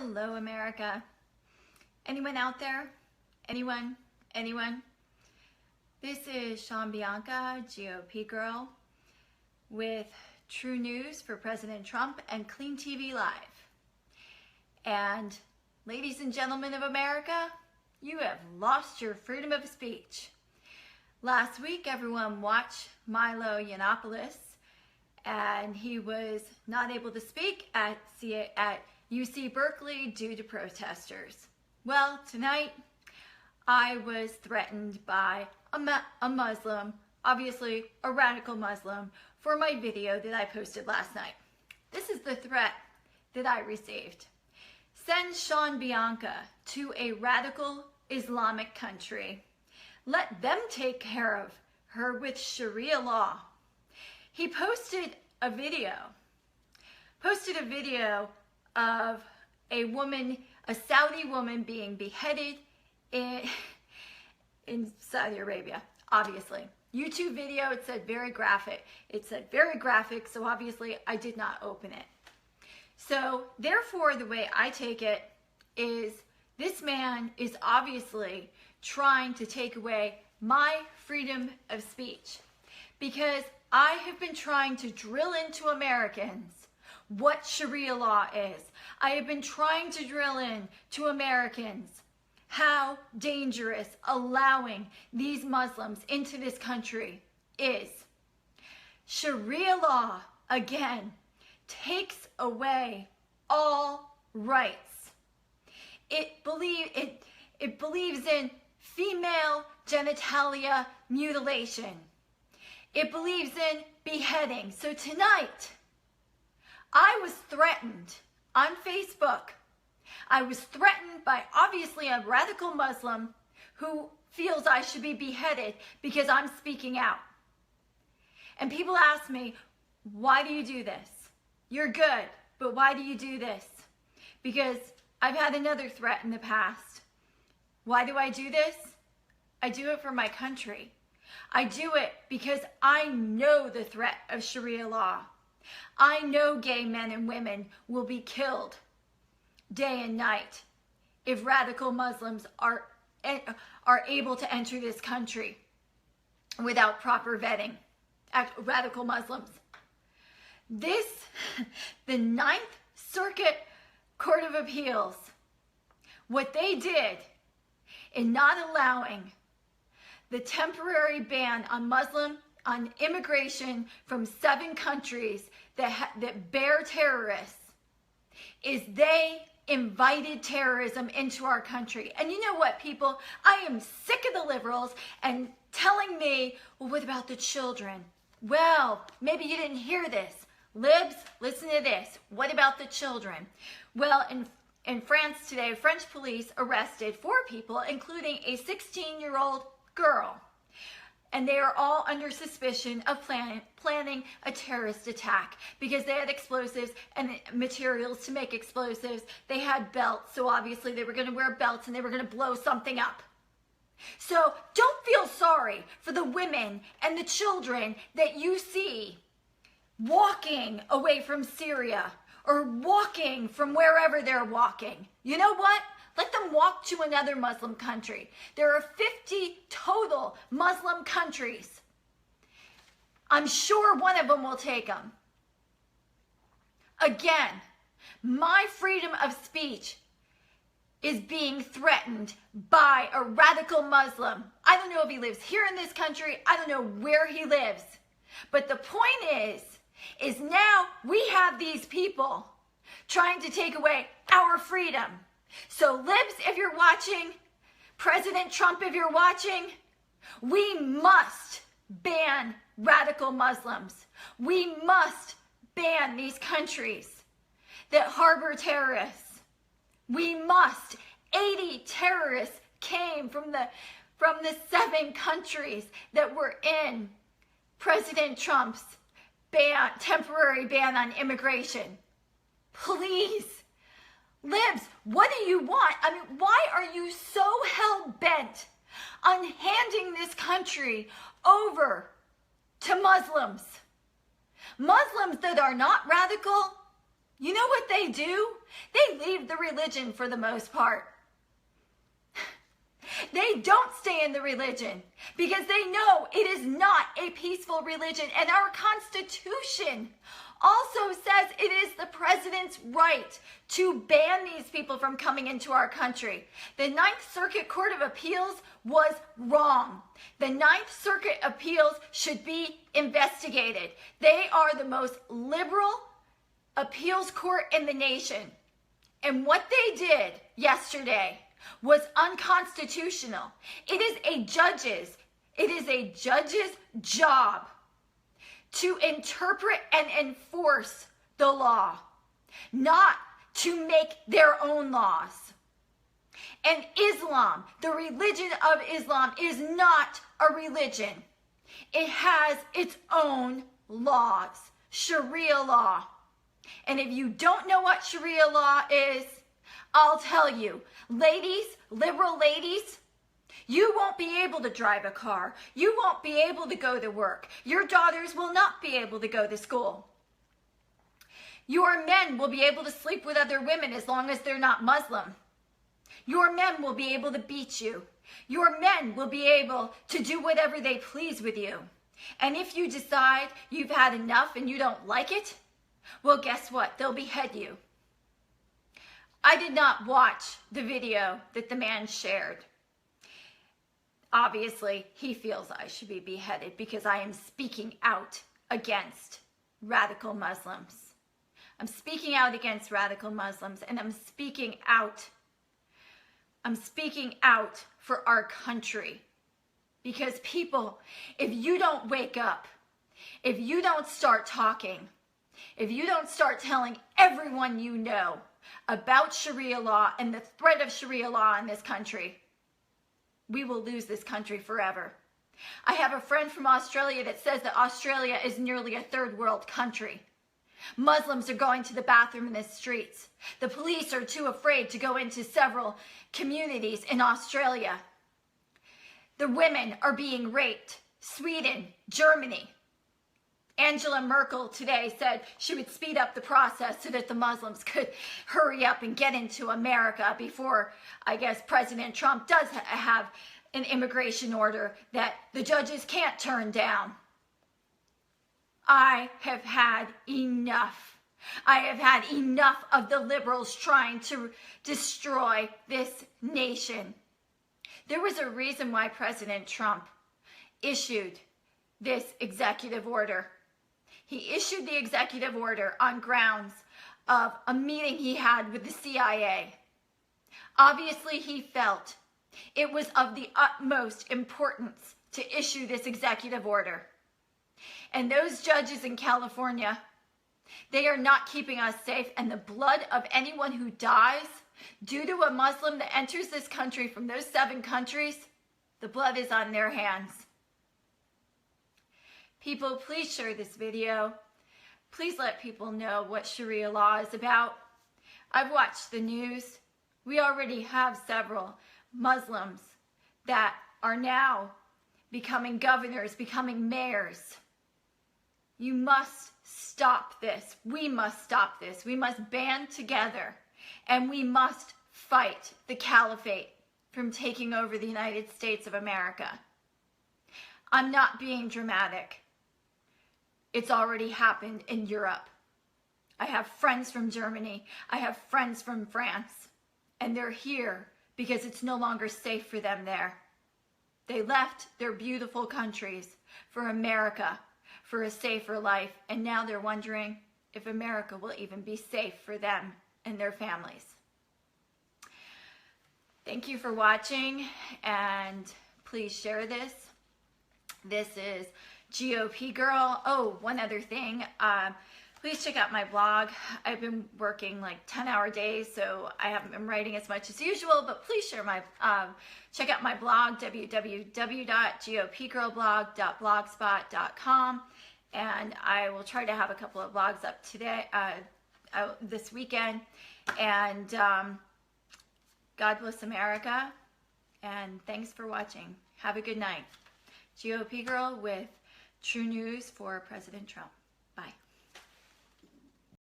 Hello, America. Anyone out there? Anyone? Anyone? This is Bianca, GOP Girl, with true news for President Trump and Clean TV Live. And ladies and gentlemen of America, you have lost your freedom of speech. Last week, everyone watched Milo Yiannopoulos, and he was not able to speak at UC Berkeley due to protesters. Well, tonight, I was threatened by a Muslim, obviously a radical Muslim, for my video that I posted last night. This is the threat that I received. Send Bianca to a radical Islamic country. Let them take care of her with Sharia law. He posted a video of a woman, a Saudi woman being beheaded in Saudi Arabia, obviously. YouTube video, it said very graphic. So obviously I did not open it. So therefore, the way I take it is this man is obviously trying to take away my freedom of speech, because I have been trying to drill into Americans what Sharia law is. I have been trying to drill in to Americans how dangerous allowing these Muslims into this country is. Sharia law, again, takes away all rights. It believes in female genitalia mutilation. It believes in beheading. So tonight, I was threatened on Facebook. I was threatened by obviously a radical Muslim who feels I should be beheaded because I'm speaking out. And people ask me, why do you do this? You're good, but why do you do this? Because I've had another threat in the past. Why do I do this? I do it for my country. I do it because I know the threat of Sharia law. I know gay men and women will be killed day and night if radical Muslims are able to enter this country without proper vetting. Radical Muslims. The Ninth Circuit Court of Appeals, what they did in not allowing the temporary ban on immigration from 7 countries that bear terrorists, is they invited terrorism into our country. And you know what, people? I am sick of the liberals and telling me, well, what about the children? Well, maybe you didn't hear this. Libs, listen to this. What about the children? Well, in France today, French police arrested 4 people, including a 16-year-old girl. And they are all under suspicion of planning a terrorist attack because they had explosives and materials to make explosives. They had belts, so obviously they were going to wear belts and they were going to blow something up. So don't feel sorry for the women and the children that you see walking away from Syria or walking from wherever they're walking. You know what? Let them walk to another Muslim country. There are 50 total Muslim countries. I'm sure one of them will take them. Again, my freedom of speech is being threatened by a radical Muslim. I don't know if he lives here in this country. I don't know where he lives. But the point is now we have these people trying to take away our freedom. So libs, if you're watching, President Trump, if you're watching, we must ban radical Muslims. We must ban these countries that harbor terrorists. We must. 80 terrorists came from the 7 countries that were in President Trump's temporary ban on immigration. Please. Libs, what do you want? I mean, why are you so hell-bent on handing this country over to Muslims? Muslims that are not radical, You know what they do? They leave the religion for the most part. They don't stay in the religion because they know it is not a peaceful religion. And our Constitution also says it is the president's right to ban these people from coming into our country. The Ninth Circuit Court of Appeals was wrong. The Ninth Circuit Appeals should be investigated. They are the most liberal appeals court in the nation. And what they did yesterday was unconstitutional. It is a judge's job to interpret and enforce the law, not to make their own laws. And Islam, the religion of Islam, is not a religion. It has its own laws, Sharia law. And if you don't know what Sharia law is, I'll tell you, ladies, liberal ladies, you won't be able to drive a car. You won't be able to go to work. Your daughters will not be able to go to school. Your men will be able to sleep with other women as long as they're not Muslim. Your men will be able to beat you. Your men will be able to do whatever they please with you. And if you decide you've had enough and you don't like it, well, guess what? They'll behead you. I did not watch the video that the man shared. Obviously, he feels I should be beheaded because I am speaking out against radical Muslims. I'm speaking out against radical Muslims, and I'm speaking out for our country. Because people, if you don't wake up, if you don't start talking, if you don't start telling everyone you know about Sharia law and the threat of Sharia law in this country, we will lose this country forever. I have a friend from Australia that says that Australia is nearly a third world country. Muslims are going to the bathroom in the streets. The police are too afraid to go into several communities in Australia. The women are being raped. Sweden, Germany. Angela Merkel today said she would speed up the process so that the Muslims could hurry up and get into America before, I guess, President Trump does have an immigration order that the judges can't turn down. I have had enough. I have had enough of the liberals trying to destroy this nation. There was a reason why President Trump issued this executive order. He issued the executive order on grounds of a meeting he had with the CIA. Obviously, he felt it was of the utmost importance to issue this executive order. And those judges in California, they are not keeping us safe. And the blood of anyone who dies due to a Muslim that enters this country from those 7 countries, the blood is on their hands. People, please share this video. Please let people know what Sharia law is about. I've watched the news. We already have several Muslims that are now becoming governors, becoming mayors. You must stop this. We must stop this. We must band together, and we must fight the caliphate from taking over the United States of America. I'm not being dramatic. It's already happened in Europe. I have friends from Germany. I have friends from France. And they're here because it's no longer safe for them there. They left their beautiful countries for America, for a safer life. And now they're wondering if America will even be safe for them and their families. Thank you for watching, and please share this. This is GOP Girl. Oh, one other thing. Please check out my blog. I've been working like 10-hour days, so I haven't been writing as much as usual, but please share my, check out my blog, www.gopgirlblog.blogspot.com, and I will try to have a couple of blogs up today, this weekend, and God bless America, and thanks for watching. Have a good night. GOP Girl with True News for President Trump.